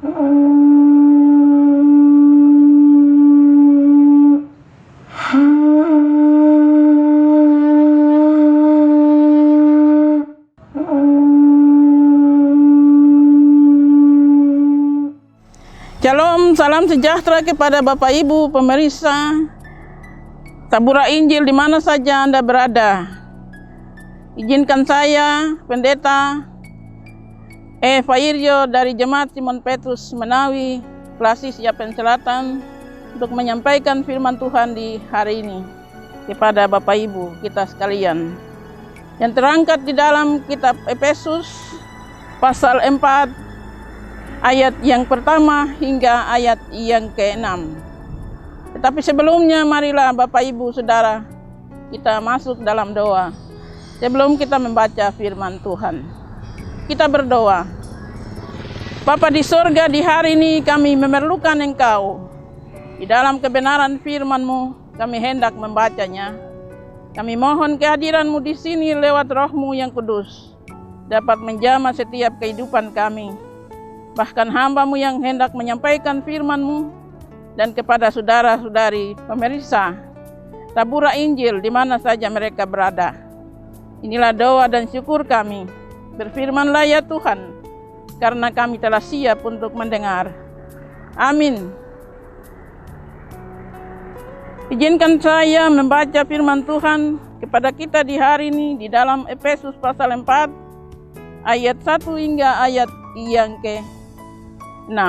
Shalom, salam sejahtera kepada Bapak Ibu pemirsa Tabura Injil di mana saja Anda berada. Izinkan saya, Pendeta Eva Irjo dari Jemaat Simon Petrus Menawi, Klasis Yapen Selatan, untuk menyampaikan firman Tuhan di hari ini kepada Bapak Ibu kita sekalian, yang terangkat di dalam kitab Efesus pasal 4 ayat yang pertama hingga ayat yang ke-6. Tetapi sebelumnya marilah Bapak Ibu Saudara kita masuk dalam doa. Sebelum kita membaca firman Tuhan, kita berdoa. Bapa di surga, di hari ini kami memerlukan Engkau. Di dalam kebenaran firman-Mu kami hendak membacanya. Kami mohon kehadiran-Mu di sini lewat Roh-Mu yang kudus dapat menjamah setiap kehidupan kami. Bahkan hamba-Mu yang hendak menyampaikan firman-Mu, dan kepada saudara-saudari pemirsa Tabura Injil di mana saja mereka berada. Inilah doa dan syukur kami. Berfirmanlah ya Tuhan, karena kami telah siap untuk mendengar. Amin. Izinkan saya membaca firman Tuhan kepada kita di hari ini di dalam Efesus pasal 4 ayat 1 hingga ayat yang ke-6.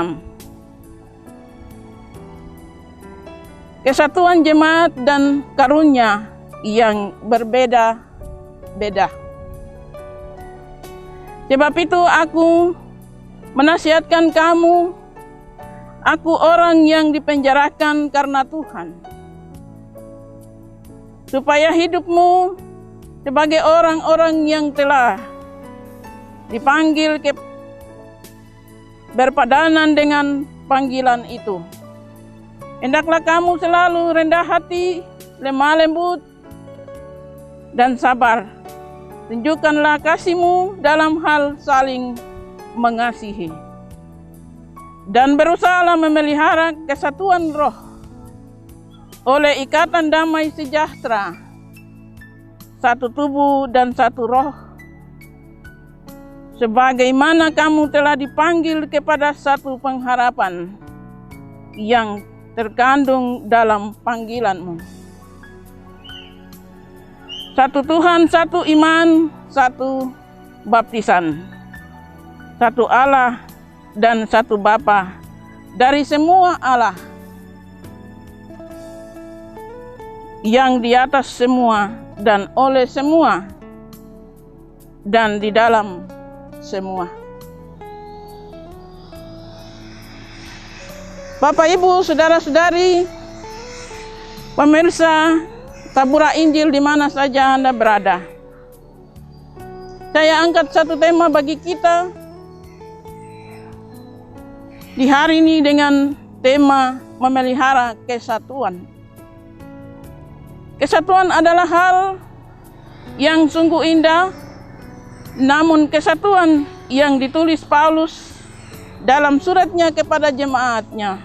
Kesatuan jemaat dan karunia yang berbeda-beda. Sebab itu aku menasihatkan kamu, aku orang yang dipenjarakan karena Tuhan, supaya hidupmu sebagai orang-orang yang telah dipanggil berpadanan dengan panggilan itu. Hendaklah kamu selalu rendah hati, lemah lembut, dan sabar. Tunjukkanlah kasih-Mu dalam hal saling mengasihi. Dan berusahalah memelihara kesatuan roh oleh ikatan damai sejahtera, satu tubuh dan satu roh, sebagaimana kamu telah dipanggil kepada satu pengharapan yang terkandung dalam panggilan-Mu. Satu Tuhan, satu iman, satu baptisan, satu Allah dan satu Bapa dari semua Allah, yang di atas semua dan oleh semua dan di dalam semua. Bapak Ibu, saudara-saudari, pemirsa Tabura Injil di mana saja Anda berada. Saya angkat satu tema bagi kita di hari ini dengan tema memelihara kesatuan. Kesatuan adalah hal yang sungguh indah, namun kesatuan yang ditulis Paulus dalam suratnya kepada jemaatnya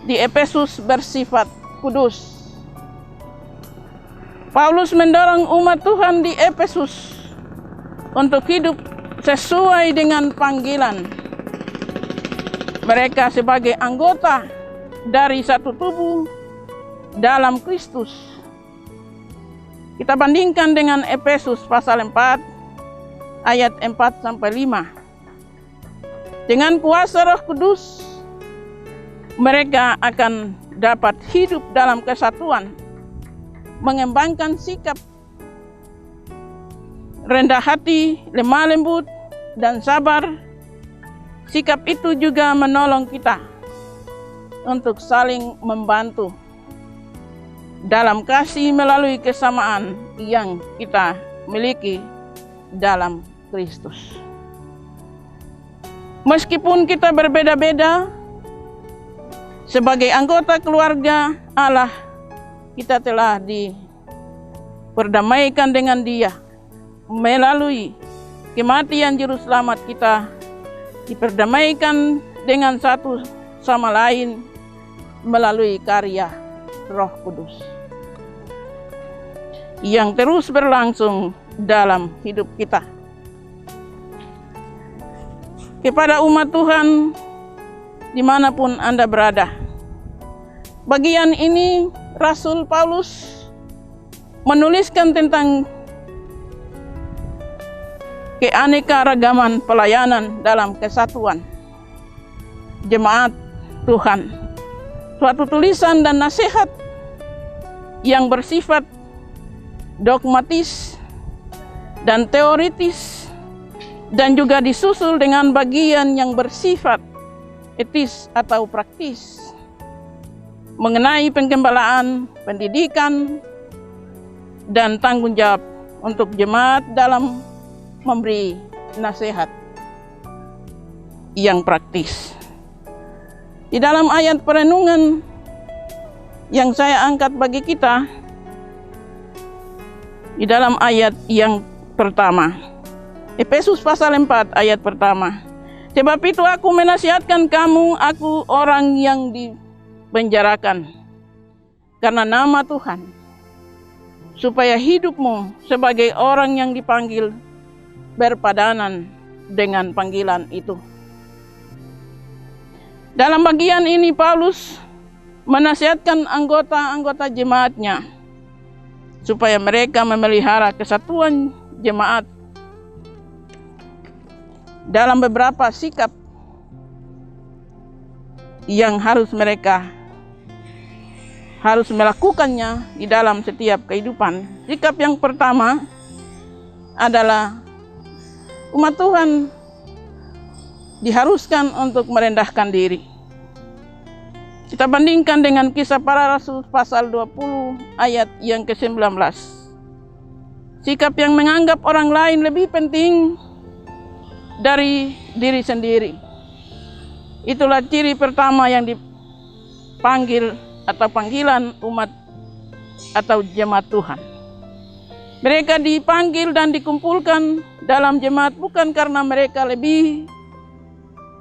di Efesus bersifat kudus. Paulus mendorong umat Tuhan di Efesus untuk hidup sesuai dengan panggilan mereka sebagai anggota dari satu tubuh dalam Kristus. Kita bandingkan dengan Efesus pasal 4 ayat 4-5. Dengan kuasa Roh Kudus, mereka akan dapat hidup dalam kesatuan, mengembangkan sikap rendah hati, lemah lembut, dan sabar. Sikap itu juga menolong kita untuk saling membantu dalam kasih melalui kesamaan yang kita miliki dalam Kristus. Meskipun kita berbeda-beda, sebagai anggota keluarga Allah, kita telah diperdamaikan dengan Dia melalui kematian juru selamat kita, diperdamaikan dengan satu sama lain melalui karya Roh Kudus yang terus berlangsung dalam hidup kita. Kepada umat Tuhan dimanapun Anda berada, bagian ini Rasul Paulus menuliskan tentang keanekaragaman pelayanan dalam kesatuan jemaat Tuhan. Suatu tulisan dan nasihat yang bersifat dogmatis dan teoritis, dan juga disusul dengan bagian yang bersifat etis atau praktis mengenai penggembalaan, pendidikan, dan tanggung jawab untuk jemaat dalam memberi nasihat yang praktis. Di dalam ayat perenungan yang saya angkat bagi kita, di dalam ayat yang pertama, Efesus pasal 4 ayat pertama. Sebab itu aku menasihatkan kamu, aku orang yang dipenjarakan karena nama Tuhan, supaya hidupmu sebagai orang yang dipanggil berpadanan dengan panggilan itu. Dalam bagian ini Paulus menasihatkan anggota-anggota jemaatnya supaya mereka memelihara kesatuan jemaat dalam beberapa sikap yang mereka harus melakukannya di dalam setiap kehidupan. Sikap yang pertama adalah umat Tuhan diharuskan untuk merendahkan diri. Kita bandingkan dengan Kisah Para Rasul pasal 20 ayat yang ke-19. Sikap yang menganggap orang lain lebih penting dari diri sendiri. Itulah ciri pertama yang dipanggil atau panggilan umat atau jemaat Tuhan. Mereka dipanggil dan dikumpulkan dalam jemaat bukan karena mereka lebih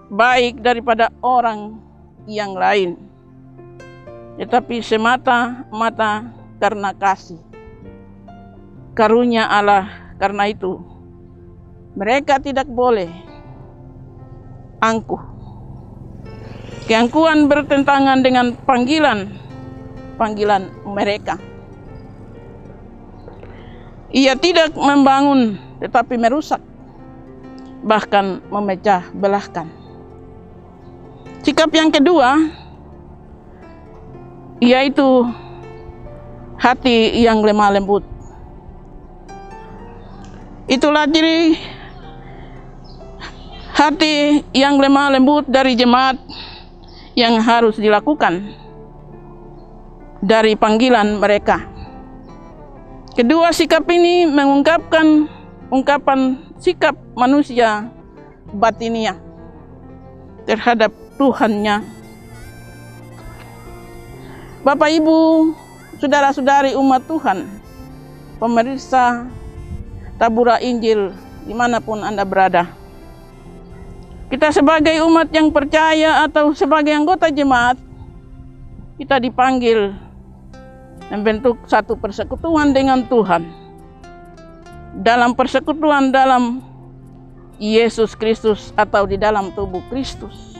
baik daripada orang yang lain, tetapi semata-mata karena kasih karunia Allah. Karena itu mereka tidak boleh angkuh. Keangkuhan bertentangan dengan panggilan mereka. Ia tidak membangun tetapi merusak, bahkan memecah belahkan. Sikap yang kedua yaitu hati yang lemah lembut. Itulah ciri hati yang lemah lembut dari jemaat yang harus dilakukan dari panggilan mereka. Kedua sikap ini mengungkapkan sikap manusia batiniah terhadap Tuhannya. Bapak, Ibu, saudara-saudari umat Tuhan, pemirsa Tabura Injil dimanapun Anda berada, kita sebagai umat yang percaya atau sebagai anggota jemaat, kita dipanggil membentuk satu persekutuan dengan Tuhan. Dalam persekutuan dalam Yesus Kristus atau di dalam tubuh Kristus.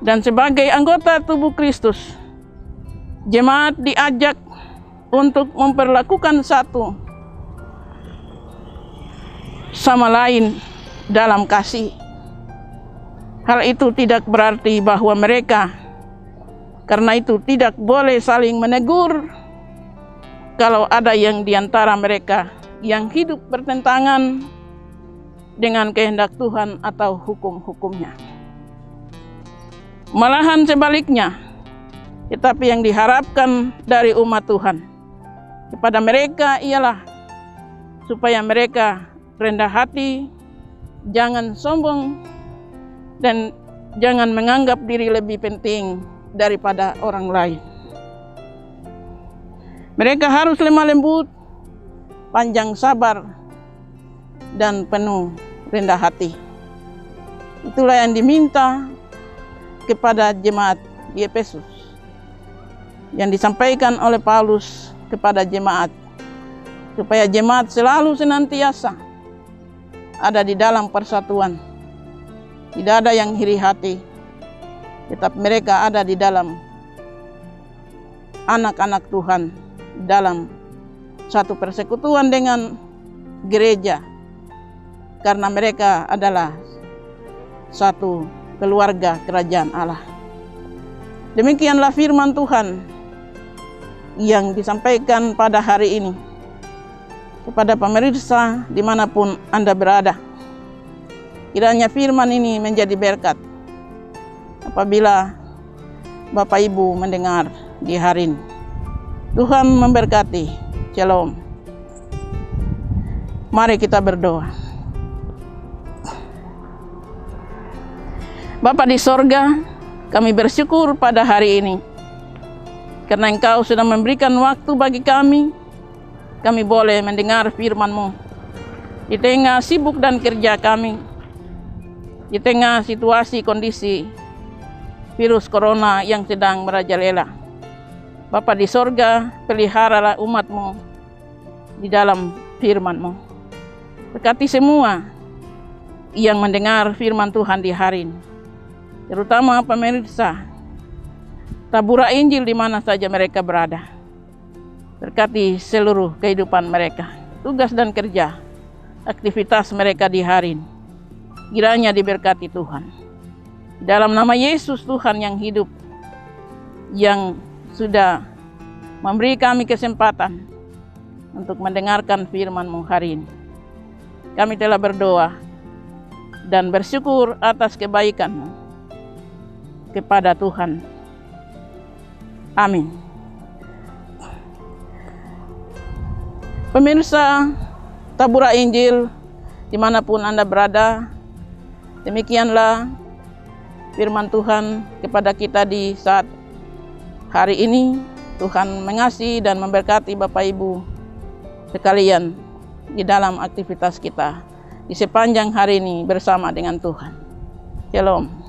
Dan sebagai anggota tubuh Kristus, jemaat diajak untuk memperlakukan satu sama lain dalam kasih. Hal itu tidak berarti bahwa mereka karena itu tidak boleh saling menegur kalau ada yang di antara mereka yang hidup bertentangan dengan kehendak Tuhan atau hukum-hukumnya. Malahan sebaliknya, tetapi yang diharapkan dari umat Tuhan kepada mereka ialah supaya mereka rendah hati, jangan sombong, dan jangan menganggap diri lebih penting daripada orang lain. Mereka harus lemah lembut, panjang sabar, dan penuh rendah hati. Itulah yang diminta kepada jemaat di Efesus, yang disampaikan oleh Paulus kepada jemaat, supaya jemaat selalu senantiasa ada di dalam persatuan. Tidak ada yang iri hati, tetap mereka ada di dalam anak-anak Tuhan, dalam satu persekutuan dengan gereja, karena mereka adalah satu keluarga kerajaan Allah. Demikianlah firman Tuhan yang disampaikan pada hari ini kepada pemirsa dimanapun Anda berada. Kiranya firman ini menjadi berkat apabila Bapak Ibu mendengar di hari ini. Tuhan memberkati. Shalom. Mari kita berdoa. Bapa di sorga, kami bersyukur pada hari ini, karena Engkau sudah memberikan waktu bagi kami boleh mendengar firman-Mu. Di tengah sibuk dan kerja kami, di tengah situasi kondisi virus corona yang sedang merajalela, Bapa di sorga, peliharalah umat-Mu di dalam firman-Mu. Berkati semua yang mendengar firman Tuhan di hari ini, terutama pemirsa Tabura Injil di mana saja mereka berada. Berkati seluruh kehidupan mereka, tugas dan kerja, aktivitas mereka di hari ini. Kiranya diberkati Tuhan. Dalam nama Yesus Tuhan yang hidup, yang sudah memberi kami kesempatan untuk mendengarkan firman-Mu hari ini. Kami telah berdoa dan bersyukur atas kebaikan-Mu kepada Tuhan. Amin. Pemirsa Tabura Injil dimanapun Anda berada, demikianlah firman Tuhan kepada kita di saat hari ini. Tuhan mengasihi dan memberkati Bapak Ibu sekalian di dalam aktivitas kita di sepanjang hari ini bersama dengan Tuhan. Shalom.